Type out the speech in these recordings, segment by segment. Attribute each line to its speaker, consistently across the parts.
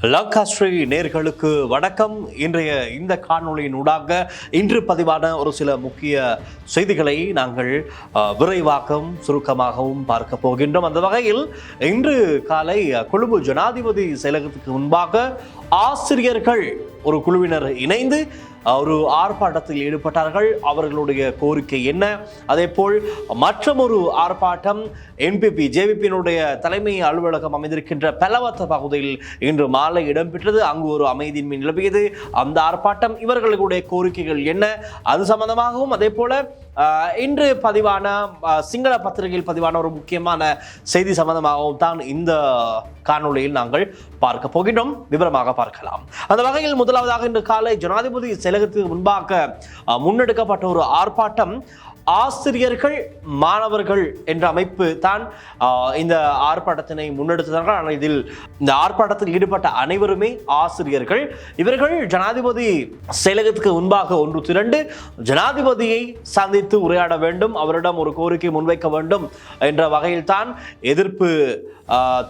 Speaker 1: லங்காஸ்ரீ நேர்களுக்கு வணக்கம். இன்றைய இந்த காணொளியின் ஊடாக இன்று பதிவான ஒரு சில முக்கிய செய்திகளை நாங்கள் விரைவாகவும் சுருக்கமாகவும் பார்க்க போகின்றோம். அந்த வகையில் இன்று காலை கொழும்பு ஜனாதிபதி செயலகத்துக்கு முன்பாக ஆசிரியர்கள் ஒரு குழுவினர் இணைந்து ஒரு ஆர்ப்பாட்டத்தில் ஈடுபட்டார்கள். அவர்களுடைய கோரிக்கை என்ன? அதே போல் மற்றொரு ஆர்ப்பாட்டம் என்பிபி ஜேவிபியினுடைய தலைமை அலுவலகம் அமைந்திருக்கின்ற பெலவத்த பகுதியில் இன்று மாலை இடம்பெற்றது. அங்கு ஒரு அமைதியின்மை நிலவியது. அந்த ஆர்ப்பாட்டம் இவர்களுடைய கோரிக்கைகள் என்ன அது சம்பந்தமாகவும், அதே போல இன்று பதிவான சிங்கள பத்திரிகையில் பதிவான ஒரு முக்கியமான செய்தி சம்பந்தமாகவும் தான் இந்த காணொளியில் நாங்கள் பார்க்க போகின்றோம். விவரமாக பார்க்கலாம். அந்த வகையில் முதலாவதாக இன்று காலை ஜனாதிபதி செயலகத்துக்கு முன்பாக முன்னெடுக்கப்பட்ட ஒரு ஆர்ப்பாட்டம் ஆசிரியர்கள் மாணவர்கள் என்ற அமைப்பு தான் இந்த ஆர்ப்பாட்டத்தினை முன்னெடுத்தார்கள். ஆனால் இதில் இந்த ஆர்ப்பாட்டத்தில் ஈடுபட்ட அனைவருமே ஆசிரியர்கள். இவர்கள் ஜனாதிபதி செயலகத்துக்கு முன்பாக ஒன்று திரண்டு ஜனாதிபதியை சந்தித்து உரையாட வேண்டும், அவரிடம் ஒரு கோரிக்கை முன்வைக்க வேண்டும் என்ற வகையில் தான் எதிர்ப்பு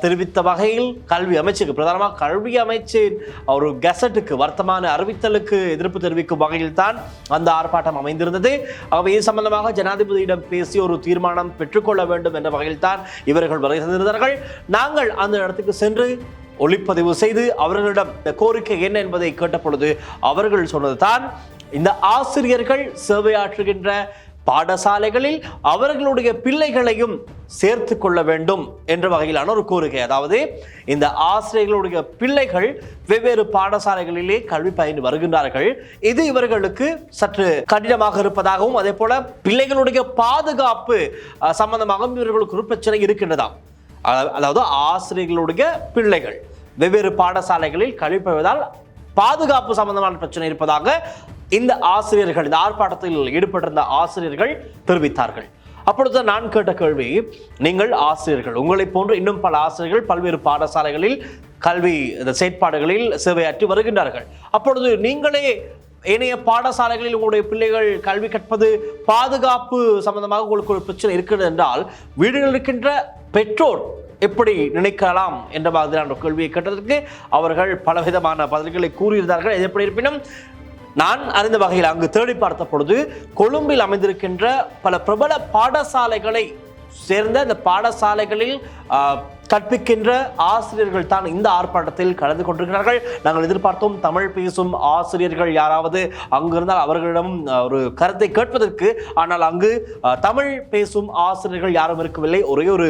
Speaker 1: தெரிவித்த வகையில் கல்வி அமைச்சுக்கு பிரதானமாக கல்வி அமைச்சின் ஒரு கெசட்டுக்கு வர்த்தமான அறிவித்தலுக்கு எதிர்ப்பு தெரிவிக்கும் வகையில் தான் அந்த ஆர்ப்பாட்டம் அமைந்திருந்தது. ஆகவே இது சம்பந்தமாக ஜனாதிபதியிடம் பேசி ஒரு தீர்மானம் பெற்றுக்கொள்ள வேண்டும் என்ற வகையில் தான் இவர்கள் வரை சென்றிருந்தார்கள். நாங்கள் அந்த இடத்துக்கு சென்று ஒளிப்பதிவு செய்து அவர்களிடம் கோரிக்கை என்ன என்பதை கேட்ட பொழுது அவர்கள் சொன்னது தான், இந்த ஆசிரியர்கள் சேவையாற்றுகின்ற பாடசாலைகளில் அவர்களுடைய பிள்ளைகளையும் சேர்த்து கொள்ள வேண்டும் என்ற வகையிலான ஒரு கோரிக்கை. அதாவது இந்த ஆசிரியர்களுடைய பிள்ளைகள் வெவ்வேறு பாடசாலைகளிலே கல்வி பயின்று வருகின்றார்கள். இது இவர்களுக்கு சற்று கடினமாக இருப்பதாகவும், அதே போல பிள்ளைகளுடைய பாதுகாப்பு சம்பந்தமாகவும் இவர்களுக்கு ஒரு பிரச்சனை இருக்கின்றதாம். அதாவது ஆசிரியர்களுடைய பிள்ளைகள் வெவ்வேறு பாடசாலைகளில் கல்வி பயில்வதால் பாதுகாப்பு சம்பந்தமான பிரச்சனை இருப்பதாக இந்த ஆசிரியர்கள், இந்த ஆர்ப்பாட்டத்தில் ஈடுபட்டிருந்த ஆசிரியர்கள் தெரிவித்தார்கள். அப்பொழுது நான் கேட்ட கேள்வி, நீங்கள் ஆசிரியர்கள், உங்களை போன்று இன்னும் பல ஆசிரியர்கள் பல்வேறு பாடசாலைகளில் கல்வி செயற்பாடுகளில் சேவையாற்றி வருகின்றார்கள். அப்பொழுது நீங்களே ஏனைய பாடசாலைகளில் உங்களுடைய பிள்ளைகள் கல்வி கற்பது பாதுகாப்பு சம்பந்தமாக உங்களுக்கு ஒரு பிரச்சனை இருக்கிறது என்றால் வீடுகளில் இருக்கின்ற பெற்றோர் எப்படி நினைக்கலாம் என்ற மாதிரியான கேள்வியை கேட்டதற்கு அவர்கள் பலவிதமான பதில்களை கூறியிருந்தார்கள். இது எப்படி இருப்பினும் நான் அறிந்த வகையில் அங்கு தேடி பார்த்த பொழுது கொழும்பில் அமைந்திருக்கின்ற பல பிரபல பாடசாலைகளை சேர்ந்த இந்த பாடசாலைகளில் கற்பிக்கின்ற ஆசிரியர்கள் தான் இந்த ஆர்ப்பாட்டத்தில் கலந்து கொண்டிருக்கிறார்கள். நாங்கள் எதிர்பார்த்தோம் தமிழ் பேசும் ஆசிரியர்கள் யாராவது அங்கிருந்தால் அவர்களிடம் ஒரு கருத்தை கேட்பதற்கு. ஆனால் அங்கு தமிழ் பேசும் ஆசிரியர்கள் யாரும் இருக்கவில்லை. ஒரே ஒரு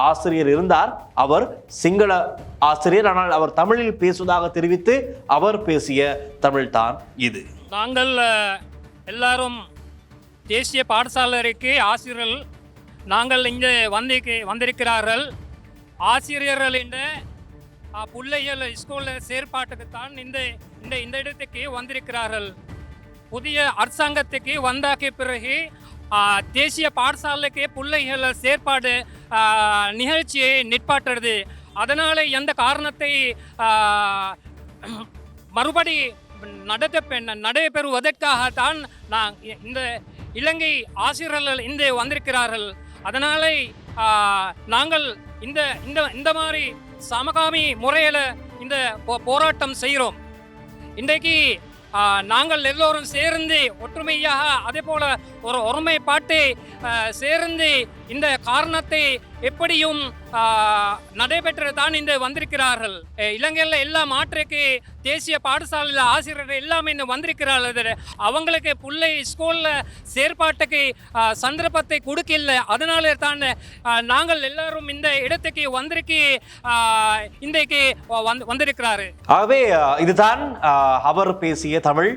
Speaker 1: ஆசிரியர் இருந்தார். அவர் சிங்கள ஆசிரியர். ஆனால் அவர் தமிழில் பேசுவதாக தெரிவித்து அவர் பேசிய தமிழ் தான் இது.
Speaker 2: நாங்கள் எல்லாரும் தேசிய பாடசாலைக்கு ஆசிரியர்கள் நாங்கள் இங்கே வந்திருக்கிறார்கள். ஆசிரியர்கள் என்ற பிள்ளைகள் ஸ்கூலில் செயற்பாட்டுக்குத்தான் இந்த இடத்துக்கு வந்திருக்கிறார்கள். புதிய அரசாங்கத்துக்கு வந்தாக்க பிறகு தேசிய பாடசாலைக்கு பிள்ளைகள் செயற்பாடு நிகழ்ச்சியை நிற்பாட்டுறது. அதனால் எந்த காரணத்தை மறுபடி நடைபெறுவதற்காகத்தான் இந்த இலங்கை ஆசிரியர்கள் இங்கே வந்திருக்கிறார்கள். அதனால நாங்கள் இந்த மாதிரி சமகாமி முறையில் இந்த போராட்டம் செய்கிறோம். இன்றைக்கு நாங்கள் எல்லோரும் சேர்ந்து ஒற்றுமையாக அதே போல ஒரு ஒருமைப்பாட்டை சேர்ந்து இந்த காரணத்தை எப்படியும் நடைபெற்று தான் இந்த வந்திருக்கிறார்கள். இலங்கையில் எல்லா மாற்றுக்கு தேசிய பாடசாலையில் ஆசிரியர்கள் எல்லாமே இந்த வந்திருக்கிறார்கள். அவங்களுக்கு பிள்ளை ஸ்கூலில் செயற்பாட்டுக்கு சந்தர்ப்பத்தை கொடுக்கல. அதனால தான் நாங்கள் எல்லாரும் இந்த இடத்துக்கு வந்திருக்கு இன்றைக்கு வந்திருக்கிறாரு.
Speaker 1: ஆகவே இதுதான் அவர் பேசிய தமிழ்.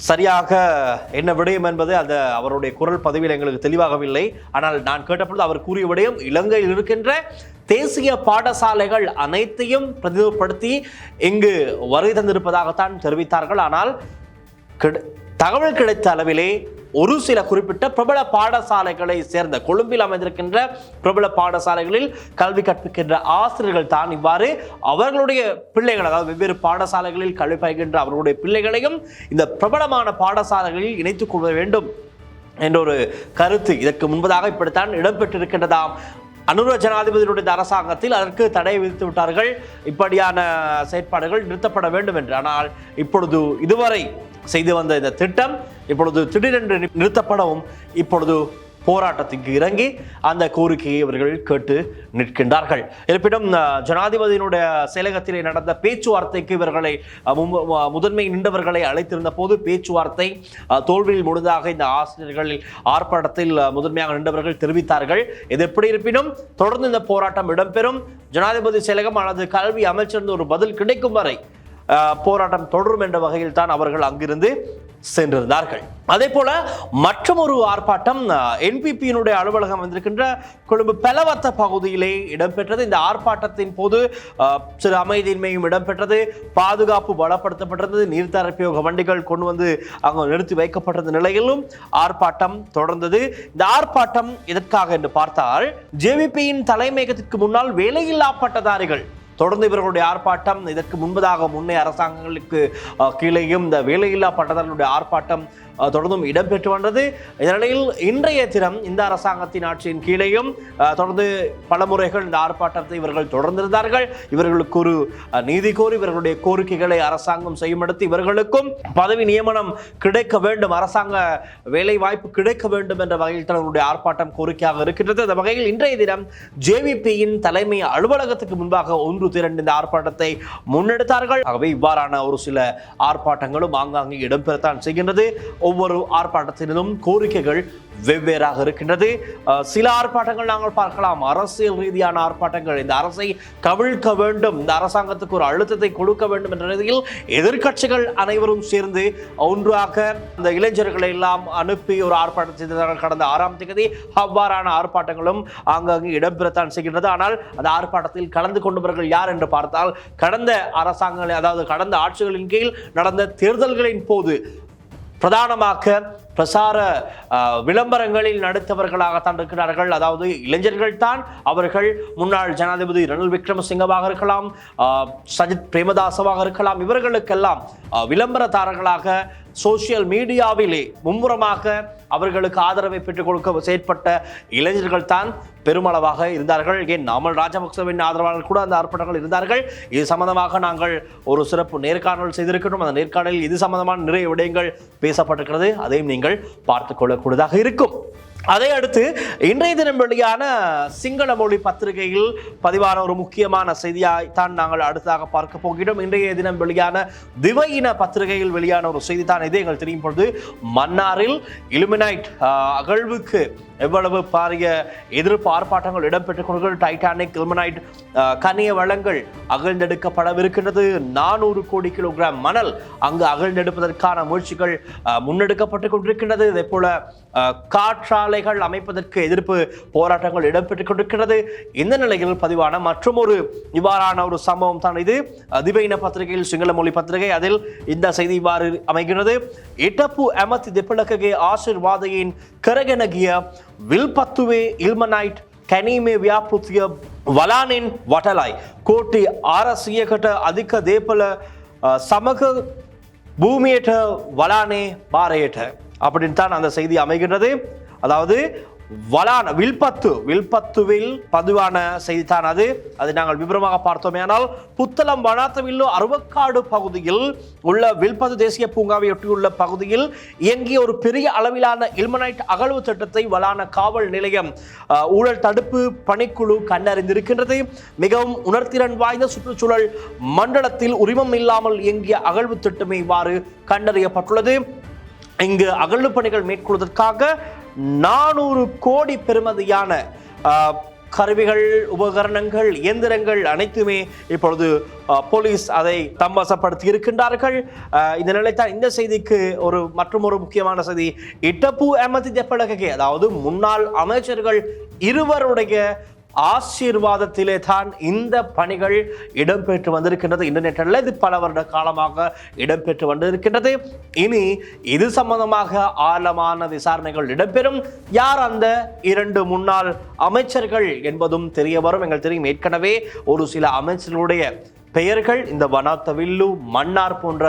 Speaker 1: சரியாக என்ன விடயம் என்பது அது அவருடைய குரல் பதிவில் எங்களுக்கு தெளிவாகவில்லை. ஆனால் நான் கேட்டபொழுது அவர் கூறிய விடயம், இலங்கையில் இருக்கின்ற தேசிய பாடசாலைகள் அனைத்தையும் பிரதிநிதிப்படுத்தி இங்கு வருகை தந்திருப்பதாகத்தான் தெரிவித்தார்கள். ஆனால் தகவல் கிடைத்த அளவிலே ஒரு சில குறிப்பிட்ட பிரபல பாடசாலைகளை சேர்ந்த கொழும்பில் அமைந்திருக்கின்ற பிரபல பாடசாலைகளில் கல்வி கற்பிக்கின்ற ஆசிரியர்கள் தான் இவ்வாறு அவர்களுடைய பிள்ளைகள், அதாவது வெவ்வேறு பாடசாலைகளில் கல்வி பயில்கின்ற அவர்களுடைய பிள்ளைகளையும் இந்த பிரபலமான பாடசாலைகளில் இணைத்துக் கொள்ள வேண்டும் என்ற ஒரு கருத்து இதற்கு முன்பதாக இப்படித்தான் இடம்பெற்றிருக்கின்றதாம். அனுர ஜனாதிபதியினுடைய இந்த அரசாங்கத்தில் அதற்கு தடை விதித்து விட்டார்கள். இப்படியான செயற்பாடுகள் நிறுத்தப்பட வேண்டும் என்று. ஆனால் இப்பொழுது இதுவரை செய்து வந்த இந்த திட்டம் இப்பொழுது திடீரென்று நிறுத்தப்படவும் இப்பொழுது போராட்டத்துக்கு இறங்கி அந்த கோரிக்கையை இவர்கள் கேட்டு நிற்கின்றார்கள். இருப்பினும் ஜனாதிபதியினுடைய செயலகத்திலே நடந்த பேச்சுவார்த்தைக்கு இவர்களை முதன்மை நின்றவர்களை அழைத்திருந்த போது பேச்சுவார்த்தை தோல்வியில் முடிந்ததாக இந்த ஆசிரியர்கள் ஆர்ப்பாட்டத்தில் முதன்மையாக நின்றவர்கள் தெரிவித்தார்கள். இது எப்படி இருப்பினும் தொடர்ந்து இந்த போராட்டம் இடம்பெறும். ஜனாதிபதி செயலகம் அல்லது கல்வி அமைச்சர் ஒரு பதில் கிடைக்கும் வரை போராட்டம் தொடரும் என்ற வகையில் தான் அவர்கள் அங்கிருந்து சென்றிருந்தார்கள். அதே போல மற்றொரு ஆர்ப்பாட்டம் என்பிபியினுடைய அலுவலகம் வந்திருக்கின்ற கொழும்பு பெலவத்த பகுதியிலே இடம்பெற்றது. இந்த ஆர்ப்பாட்டத்தின் போது சிறு அமைதியின்மையும் இடம்பெற்றது. பாதுகாப்பு பலப்படுத்தப்பட்டது. நீர்த்தரப்பியோக வண்டிகள் கொண்டு வந்து அங்கு நிறுத்தி வைக்கப்பட்ட நிலையிலும் ஆர்ப்பாட்டம் தொடர்ந்தது. இந்த ஆர்ப்பாட்டம் எதற்காக என்று பார்த்தால் ஜேவிபியின் தலைமையகத்திற்கு முன்னால் வேலையில்லா பட்டதாரிகள் தொடர்ந்து இவர்களுடைய ஆர்ப்பாட்டம் இதற்கு முன்பதாக முன்னே அரசாங்கங்களுக்கு கீழேயும் இந்த வேலையில்லா பட்டதாரிகளுடைய ஆர்ப்பாட்டம் தொடர்ந்தும் இடம்பெற்று வந்தது. இந்த நிலையில் இன்றைய தினம் இந்த அரசாங்கத்தின் ஆட்சியின் கீழேயும் தொடர்ந்து பல முறைகள் இந்த ஆர்ப்பாட்டத்தை இவர்கள் தொடர்ந்திருந்தார்கள். இவர்களுக்கு ஒரு நீதி கோரி இவர்களுடைய கோரிக்கைகளை அரசாங்கம் செய்யுமெடுத்து இவர்களுக்கும் பதவி நியமனம் கிடைக்க வேண்டும், அரசாங்க வேலை வாய்ப்பு கிடைக்க வேண்டும் என்ற வகையில் தங்களுடைய ஆர்ப்பாட்டம் கோரிக்கையாக இருக்கின்றது. அந்த வகையில் இன்றைய தினம் ஜேவிபியின் தலைமை அலுவலகத்துக்கு முன்பாக ஒன்று திரண்டு இந்த ஆர்ப்பாட்டத்தை முன்னெடுத்தார்கள். ஆகவே இவ்வாறான ஒரு சில ஆர்ப்பாட்டங்களும் ஆங்காங்கே இடம்பெறத்தான் செய்கின்றது. ஒவ்வொரு ஆர்ப்பாட்டத்திலும் கோரிக்கைகள் வெவ்வேறாக இருக்கின்றது. சில ஆர்ப்பாட்டங்கள் நாங்கள் பார்க்கலாம் அரசியல் ரீதியான ஆர்ப்பாட்டங்கள். இந்த அரசை கவிழ்க்க வேண்டும், இந்த அரசாங்கத்துக்கு ஒரு அழுத்தத்தை கொடுக்க வேண்டும் என்ற நிலையில் எதிர்க்கட்சிகள் அனைவரும் சேர்ந்து ஒன்றாக இந்த இளைஞர்களை எல்லாம் அனுப்பி ஒரு ஆர்ப்பாட்டம் செய்தார்கள் கடந்த 6ஆம் தேதி. அவ்வாறான ஆர்ப்பாட்டங்களும் ஆங்காங்கே இடம்பெறத்தான் செய்கின்றது. ஆனால் அந்த ஆர்ப்பாட்டத்தில் கலந்து கொண்டவர்கள் யார் என்று பார்த்தால் கடந்த அரசாங்கங்கள், அதாவது கடந்த ஆட்சிகளின் கீழ் நடந்த தேர்தல்களின் போது பிரதானமாக பிரசார விளம்பரங்களில் நடித்தவர்களாகத்தான் இருக்கிறார்கள். அதாவது இளைஞர்கள் தான் அவர்கள். முன்னாள் ஜனாதிபதி ரணில் விக்ரமசிங்கவாக இருக்கலாம், சஜித் பிரேமதாசவாக இருக்கலாம். இவர்களுக்கெல்லாம் விளம்பரதாரர்களாக சோசியல் மீடியாவிலே மும்முரமாக அவர்களுக்கு ஆதரவை பெற்றுக் கொடுக்க செயற்பட்ட இளைஞர்கள் தான் பெருமளவாக இருந்தார்கள். ஏன் நாமல் ராஜபக்சவின் ஆதரவாளர்கள் கூட அந்த ஆர்ப்பாட்டங்கள் இருந்தார்கள். இது சம்பந்தமாக நாங்கள் ஒரு சிறப்பு நேர்காணல் செய்திருக்கிறோம். அந்த நேர்காணலில் இது சம்பந்தமான நிறைய விடயங்கள் பேசப்பட்டிருக்கிறது. அதையும் நீங்கள் பார்த்துக் கொள்ளக்கூடியதாக இருக்கும். அதை அடுத்து இன்றைய தினம் வெளியான சிங்கள மொழி பத்திரிகையில் பதிவான ஒரு முக்கியமான செய்தியாய் தான் நாங்கள் அடுத்ததாக பார்க்க போகிறோம். இன்றைய தினம் வெளியான திவையின பத்திரிகையில் வெளியான ஒரு செய்தி தான் இது. எங்கள் தெரியும் பொழுது மன்னாரில் இலுமினைட் அகழ்வுக்கு எவ்வளவு பாரிய எதிர்ப்பு ஆர்ப்பாட்டங்கள் இடம்பெற்றுக் கொண்டு டைட்டானிக் இலுமினைட் கனிய வளங்கள் அகழ்ந்தெடுக்கப்படவிருக்கின்றது. 400 கோடி கிலோகிராம் மணல் அங்கு அகழ்ந்தெடுப்பதற்கான முயற்சிகள் முன்னெடுக்கப்பட்டுக் கொண்டிருக்கின்றது. இதே போல காற்றாலைகள் அமைப்பதற்கு எதிர்ப்பு போராட்டங்கள் இடம்பெற்றுக் கொண்டிருக்கிறது. இந்த நிலையில் பதிவான மற்றொரு இவ்வாறான ஒரு சம்பவம் தான் இது. திவையின பத்திரிகையில் சிங்கள மொழி பத்திரிகை, அதில் இந்த செய்தி இவ்வாறு அமைகிறது. இட்டப்பு அமத் தெப்பலகே ஆசிர்வாதையின் கரகனகிய வில்பத்துவே இல்மனைட் කැනීමේ ව්‍යාපෘතිය වලානෙන් වටලයි කෝටි 600කට අධික දේපල සමග பூமியேட்ட வலானே பாறையேட்ட அப்படின்னு தான் அந்த செய்தி அமைகின்றது. அதாவது வலான வில்பத்துவில் பதிவான செய்தித்தான் அது. அதை நாங்கள் விவரமாக பார்த்தோமே. ஆனால் புத்தளம் வனாத்தவில்லு அருவக்காடு பகுதியில் உள்ள வில்பத்து தேசிய பூங்காவை ஒட்டியுள்ள பகுதியில் இயங்கிய ஒரு பெரிய அளவிலான இல்மனைட் அகழ்வு திட்டத்தை வலான காவல் நிலையம் ஊழல் தடுப்பு பணிக்குழு கண்டறிந்திருக்கின்றது. மிகவும் உணர்திறன் வாய்ந்த சுற்றுச்சூழல் மண்டலத்தில் உரிமம் இல்லாமல் இயங்கிய அகழ்வு திட்டமே இவ்வாறு கண்டறியப்பட்டுள்ளது. இங்கு அகழ்வு பணிகள் மேற்கொள்வதற்காக 400 கோடி பெறுமதியான கருவிகள், உபகரணங்கள், இயந்திரங்கள் அனைத்துமே இப்பொழுது போலீஸ் அதை தம்வசப்படுத்தி இருக்கின்றார்கள். இந்த நிலைத்தான் இந்த செய்திக்கு மற்றொரு முக்கியமான செய்தி. இட்டப்பு அமதி தெப்பலகே, அதாவது முன்னாள் அமைச்சர்கள் இருவருடைய ஆசீர்வாதத்திலே தான் இந்த பணிகள் இடம்பெற்று வந்திருக்கின்றது. இன்டர்நெட்டில் இது பல வருட காலமாக இடம்பெற்று வந்திருக்கின்றது. இனி இது சம்பந்தமாக ஆழமான விசாரணைகள் இடம்பெறும். யார் அந்த 2 முன்னாள் அமைச்சர்கள் என்பதும் தெரிய வரும். எங்களுக்கு தெரியும் ஏற்கனவே ஒரு சில அமைச்சர்களுடைய பெயர்கள் இந்த வனாத்தவில்லு மன்னார் போன்ற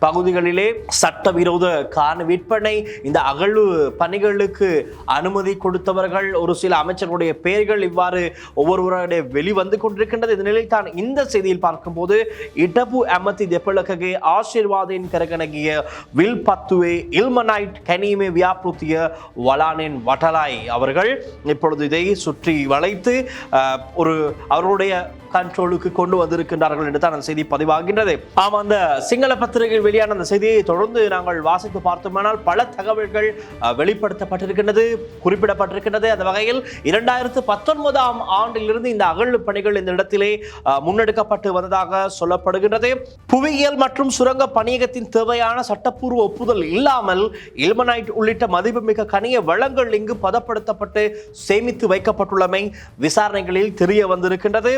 Speaker 1: பகுதிகளிலே சட்டவிரோத காணி விற்பனை, இந்த அகழ்வு பணிகளுக்கு அனுமதி கொடுத்தவர்கள், ஒரு சில அமைச்சர்களுடைய பெயர்கள் இவ்வாறு ஒவ்வொருவருடைய வெளிவந்து கொண்டிருக்கின்றது. இந்த நிலையில் தான் இந்த செய்தியில் பார்க்கும்போது இடபு அமதி தெப்பலகே ஆசீர்வாதின் கரகனகிய வில் பத்துவே இல்மனைட் கனிமே வியாபுத்திய வலானின் வட்டலாய் அவர்கள் இப்பொழுது இதை சுற்றி வளைத்து ஒரு அவர்களுடைய கண்ட்ரோலுக்கு கொண்டு வந்திருக்கின்றார்கள் என்று தான் அந்த செய்தி பதிவாகின்றது. ஆம், அந்த சிங்கள பத்திரிகையில் வெளியான அந்த செய்தியை தொடர்ந்து நாங்கள் வாசித்து பார்த்தோமானால் பல தகவல்கள் வெளிப்படுத்தப்பட்டிருக்கின்றது, குறிப்பிடப்பட்டிருக்கின்றது. அந்த வகையில் 2019ஆம் ஆண்டிலிருந்து இந்த அகழ்வு பணிகள் இந்த இடத்திலே முன்னெடுக்கப்பட்டு வந்ததாக சொல்லப்படுகின்றது. புவியியல் மற்றும் சுரங்க பணியகத்தின் தேவையான சட்டப்பூர்வ ஒப்புதல் இல்லாமல் இல்மனைட் உள்ளிட்ட மதிப்புமிக்க கனிய வளங்கள் இங்கு பதப்படுத்தப்பட்டு சேமித்து வைக்கப்பட்டுள்ளமை விசாரணைகளில் தெரிய வந்திருக்கின்றது.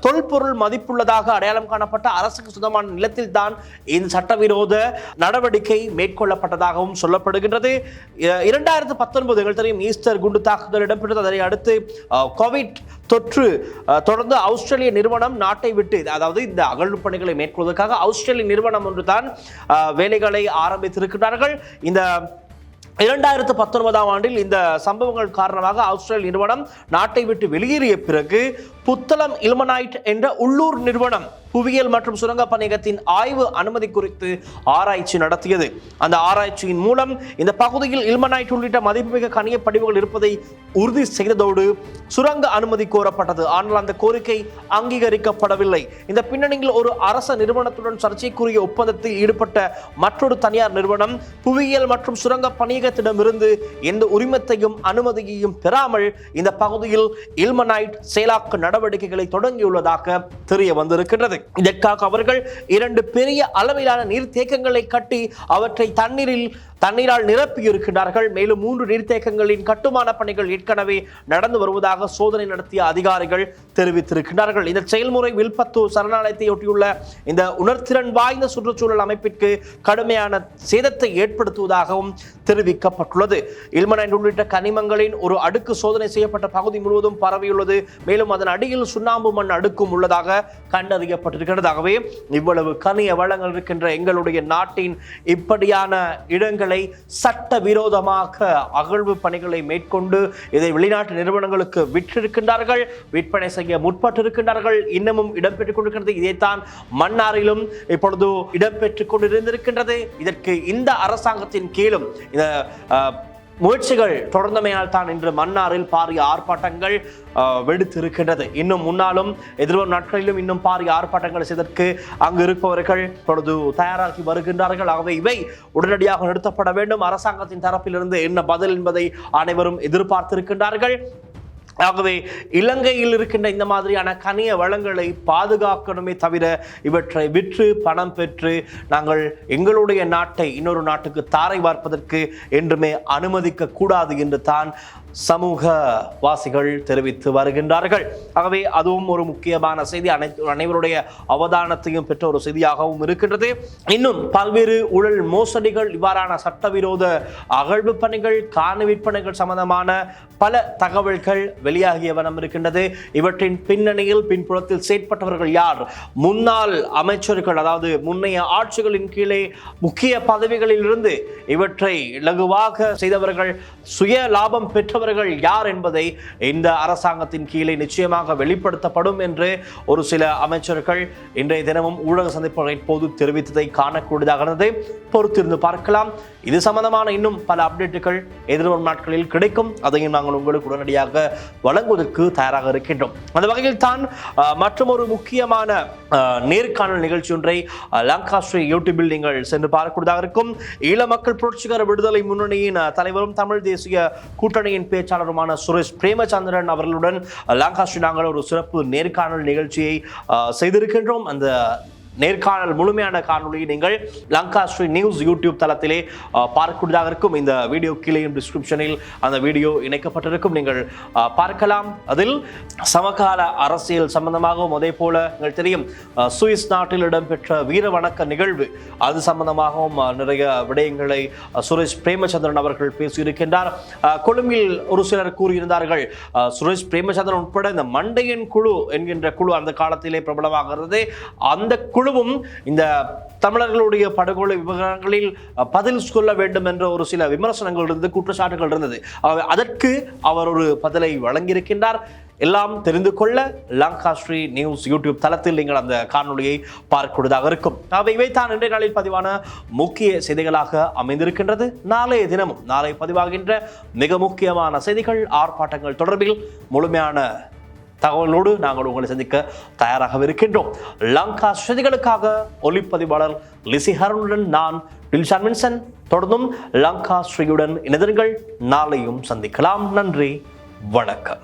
Speaker 1: தொல்பொருள் மதிப்புள்ளதாக அடையாளம் காணப்பட்ட அரசுக்கு சொந்தமான நிலத்தில் தான் இந்த சட்டவிரோத நடவடிக்கை மேற்கொள்ளப்பட்டதாகவும் சொல்லப்படுகின்றது. 2019 எங்கள் தெரியும் ஈஸ்டர் குண்டு தாக்குதல் இடம்பெற்றது. அதனை அடுத்து கோவிட் தொற்று தொடர்ந்து ஆஸ்திரேலிய நிறுவனம் நாட்டை விட்டு, அதாவது இந்த அகழ்வு பணிகளை மேற்கொள்வதற்காக ஆஸ்திரேலிய நிறுவனம் ஒன்று தான் வேலைகளை ஆரம்பித்திருக்கிறார்கள். இந்த 2019ஆம் ஆண்டில் இந்த சம்பவங்கள் காரணமாக ஆஸ்திரேலிய நிறுவனம் நாட்டை விட்டு வெளியேறிய பிறகு புத்தளம் இல்மனைட் என்ற உள்ளூர் நிறுவனம் புவியியல் மற்றும் சுரங்க பணியகத்தின் ஆய்வு அனுமதி குறித்து ஆராய்ச்சி நடத்தியது. அந்த ஆராய்ச்சியின் மூலம் இந்த பகுதியில் இல்மனைட் உள்ளிட்ட மதிப்புமிக்க கனிய படிவுகள் இருப்பதை உறுதி செய்ததோடு சுரங்க அனுமதி கோரப்பட்டது. ஆனால் அந்த கோரிக்கை அங்கீகரிக்கப்படவில்லை. இந்த பின்னணியில் ஒரு அரச நிறுவனத்துடன் சர்ச்சைக்குரிய ஒப்பந்தத்தில் ஈடுபட்ட மற்றொரு தனியார் நிறுவனம் புவியியல் மற்றும் சுரங்க பணியகத்திடமிருந்து எந்த உரிமத்தையும் அனுமதியையும் பெறாமல் இந்த பகுதியில் இல்மனைட் செயலாக்க நடவடிக்கைகளை தொடங்கியுள்ளதாக தெரிய வந்திருக்கின்றது. இதற்காக அவர்கள் 2 பெரிய அளவிலான நீர்த்தேக்கங்களை கட்டி அவற்றை தண்ணீரால் நிரப்பி இருக்கின்றார்கள். மேலும் 3 நீர்த்தேக்கங்களின் கட்டுமான பணிகள் ஏற்கனவே நடந்து வருவதாக சோதனை நடத்திய அதிகாரிகள் தெரிவித்திருக்கிறார்கள். இந்த செயல்முறை வில்பத்து சரணாலயத்தை ஒட்டியுள்ள இந்த உணர்திறன் வாய்ந்த சுற்றுச்சூழல் அமைப்பிற்கு கடுமையான சேதத்தை ஏற்படுத்துவதாகவும் தெரிவிக்கப்பட்டுள்ளது. இல்மனைட் உள்ளிட்ட கனிமங்களின் ஒரு அடுக்கு சோதனை செய்யப்பட்ட பகுதி முழுவதும் பரவியுள்ளது. மேலும் அதன் அடியில் சுண்ணாம்பு மண் அடுக்கும் உள்ளதாக கண்டறியப்பட்டிருக்கிறது. ஆகவே இவ்வளவு கனிய வளங்கள் இருக்கின்ற எங்களுடைய நாட்டின் இப்படியான இடங்களை சட்டவிரோதமாக அகழ்வு பணிகளை மேற்கொண்டு இதை வெளிநாட்டு நிறுவனங்களுக்கு விற்றிருக்கின்றார்கள், விற்பனை செய்ய முற்பட்டிருக்கின்றார்கள். இன்னமும் இடம்பெற்றுக் கொண்டிருக்கிறது. இதைத்தான் மன்னாரிலும் இப்பொழுது இடம்பெற்றுக் கொண்டிருந்திருக்கின்றது. இதற்கு இந்த அரசாங்கத்தின் கீழும் இந்த முயற்சிகள் தொடர்ந்தமையால் தான் இன்று மன்னாரில் பாரிய ஆர்ப்பாட்டங்கள் வெடித்திருக்கின்றது. இன்னும் முன்னாலும் எதிர்வரும் நாட்களிலும் இன்னும் பாரிய ஆர்ப்பாட்டங்கள் செய்வதற்கு அங்கு இருப்பவர்கள் இப்பொழுது தயாராகி வருகின்றார்கள். ஆகவே இவை உடனடியாக நிறுத்தப்பட வேண்டும். அரசாங்கத்தின் தரப்பிலிருந்து என்ன பதில் என்பதை அனைவரும் எதிர்பார்த்திருக்கின்றார்கள். ஆகவே இலங்கையில் இருக்கின்ற இந்த மாதிரியான கனிய வளங்களை பாதுகாக்கணுமே தவிர இவற்றை விற்று பணம் பெற்று நாங்கள் எங்களுடைய நாட்டை இன்னொரு நாட்டுக்கு தாரை வார்ப்பதற்கு என்றுமே அனுமதிக்க கூடாது என்று தான் சமூக வாசிகள் தெரிவித்து வருகின்றார்கள். ஆகவே அதுவும் ஒரு முக்கியமான செய்தி, அனைவருடைய அவதானத்தையும் பெற்ற ஒரு செய்தியாகவும் இருக்கின்றது. இன்னும் பல்வேறு ஊழல் மோசடிகள், இவ்வாறான சட்டவிரோத அகழ்வு பணிகள், காணி விற்பனைகள் சம்பந்தமான பல தகவல்கள் வெளியாகிய வண்ணம் இருக்கின்றது. இவற்றின் பின்னணியில் பின்புறத்தில் செயற்பட்டவர்கள் யார்? முன்னாள் அமைச்சர்கள், அதாவது முன்னைய ஆட்சிகளின் கீழே முக்கிய பதவிகளில் இருந்து இவற்றை இலகுவாக செய்தவர்கள், சுய லாபம் பெற்றவர்கள் யார் என்பதை இந்த அரசாங்கத்தின் கீழே நிச்சயமாக வெளிப்படுத்தப்படும் என்று ஒரு சில அமைச்சர்கள் இன்றைய தினமும் ஊடக சந்திப்புகளின் போது தெரிவித்ததை காணக்கூடியதாக இருந்தது. பொறுத்திருந்து பார்க்கலாம். இது சம்பந்தமான இன்னும் பல அப்டேட்டுகள் எதிர்வரும் நாட்களில் கிடைக்கும். அதையும் நாங்கள் உங்களுக்கு உடனடியாக வழங்குவதற்கு தயாராக இருக்கின்றோம். அந்த வகையில் தான் மற்றும் ஒரு முக்கியமான நேர்காணல் நிகழ்ச்சி ஒன்றை லங்காஸ்ரீ யூடியூபில் நீங்கள் சென்று பார்க்கக்கூடியதாக இருக்கும். ஈழ மக்கள் புரட்சிகர விடுதலை முன்னணியின் தலைவரும் தமிழ் தேசிய கூட்டணியின் பேச்சாளருமான சுரேஷ் பிரேமச்சந்திரன் அவர்களுடன் லங்காஸ்ரீ நாங்கள் ஒரு சிறப்பு நேர்காணல் நிகழ்ச்சியை செய்திருக்கின்றோம். அந்த நேர்காணல் முழுமையான காணொலியை நீங்கள் லங்கா ஸ்ரீ நியூஸ் யூடியூப் தளத்திலே பார்க்கக்கூடியதாக இருக்கும். இந்த வீடியோ கீழே டிஸ்கிரிப்ஷனில் அந்த வீடியோ இணைக்கப்பட்டிருக்கும், நீங்கள் பார்க்கலாம். அதில் சமகால அரசியல் சம்பந்தமாகவும் அதே போல நீங்கள் தெரியும் சுவிஸ் நாட்டில் இடம்பெற்ற வீர வணக்க நிகழ்வு அது சம்பந்தமாகவும் நிறைய விடயங்களை சுரேஷ் பிரேமச்சந்திரன் அவர்கள் பேசியிருக்கின்றார். கொழும்பில் ஒரு சிலர் கூறியிருந்தார்கள், சுரேஷ் பிரேமச்சந்திரன் உட்பட இந்த மண்டையன் குழு என்கின்ற குழு அந்த காலத்திலே பிரபலமாகிறது, அந்த குழுவும் இந்த தமிழர்களுடைய படுகொலை விவகாரங்களில் பதில் சொல்ல வேண்டும் என்ற ஒரு சில விமர்சனங்கள் இருந்தது, குற்றச்சாட்டுகள் இருந்தது. அதற்கு அவர் ஒரு பதிலை வழங்கியிருக்கின்றார். எல்லாம் தெரிந்து கொள்ள லங்கா ஸ்ரீ நியூஸ் யூடியூப் தளத்தில் நீங்கள் அந்த காணொலியை பார்க்கக்கூடியதாக இருக்கும். இவை தான் இன்றைய நாளில் பதிவான முக்கிய செய்திகளாக அமைந்திருக்கின்றது. நாளைய தினமும் நாளை பதிவாகின்ற மிக முக்கியமான செய்திகள், ஆர்ப்பாட்டங்கள் தொடர்பில் முழுமையான தகவலோடு நாங்கள் உங்களை சந்திக்க தயாராக இருக்கின்றோம். லங்கா செய்திகளுக்காக ஒளிப்பதிவாளர் லிசி ஹருனுடன் நான் டில்ஷான் வின்சன். தொடர்ந்தும் லங்கா ஸ்ரீயுடன் இணைந்திருங்கள். நாளையும் சந்திக்கலாம். நன்றி, வணக்கம்.